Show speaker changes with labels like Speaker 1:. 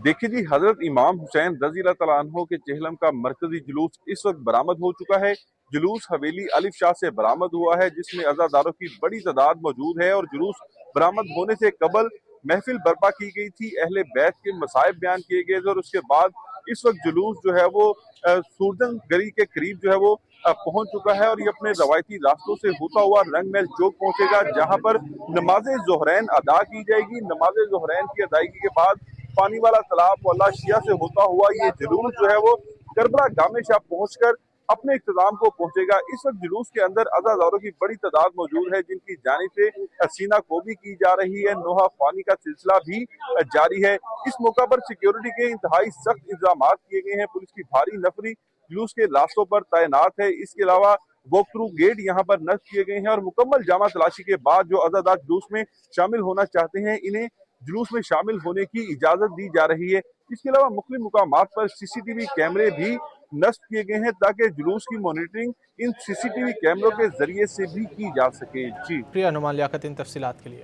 Speaker 1: देखिए जी, हजरत इमाम हुसैन रजी अल्लाह तआला अन्हो के चेहलम का मरकजी जुलूस इस वक्त बरामद हो चुका है। जुलूस हवेली अलिफ शाह से बरामद हुआ है, जिसमें अज़ादारों की बड़ी तादाद मौजूद है। और जुलूस बरामद होने से कबल महफिल बर्पा की गई थी, अहले बैत के मसाइब बयान किए गए थे। और उसके बाद इस वक्त जुलूस जो है वो सूरजन गरी के करीब जो है वो पहुंच चुका है। और ये अपने रवायती रास्तों से होता हुआ रंग महल चौक पहुंचेगा, जहां पर नमाज ज़ोहरैन अदा की जाएगी। नमाज ज़ोहरैन की अदायगी के बाद पानी वाला तालाब वाला शिया से होता हुआ ये जुलूस जो है वो करबला गामे शाह पहुंचकर अपने इख्तिताम को पहुंचेगा। इस वक्त जुलूस के अंदर अज़ादारों की बड़ी तादाद मौजूद है, जिनकी जानिब से सीना गोभी की जा रही है। नोहा फानी का सिलसिला भी जारी है। इस मौका पर सिक्योरिटी के इंतहाई सख्त इंतजाम किए गए हैं। पुलिस की भारी नफरी जुलूस के रास्तों पर तैनात है। इसके अलावा वॉक थ्रू गेट यहाँ पर नस्ब किए गए हैं। और मुकम्मल जामा तलाशी के बाद जो अज़ादार जुलूस में शामिल होना चाहते हैं, इन्हें जुलूस में शामिल होने की इजाजत दी जा रही है। इसके अलावा मुख्तलिफ मुकामात पर सीसीटीवी कैमरे भी नस्ब किए गए हैं, ताकि जुलूस की मॉनिटरिंग इन सीसीटीवी कैमरों के जरिए से भी की जा सके। जी
Speaker 2: शुक्रिया नुमान लियाकत इन तफसीलात के लिए।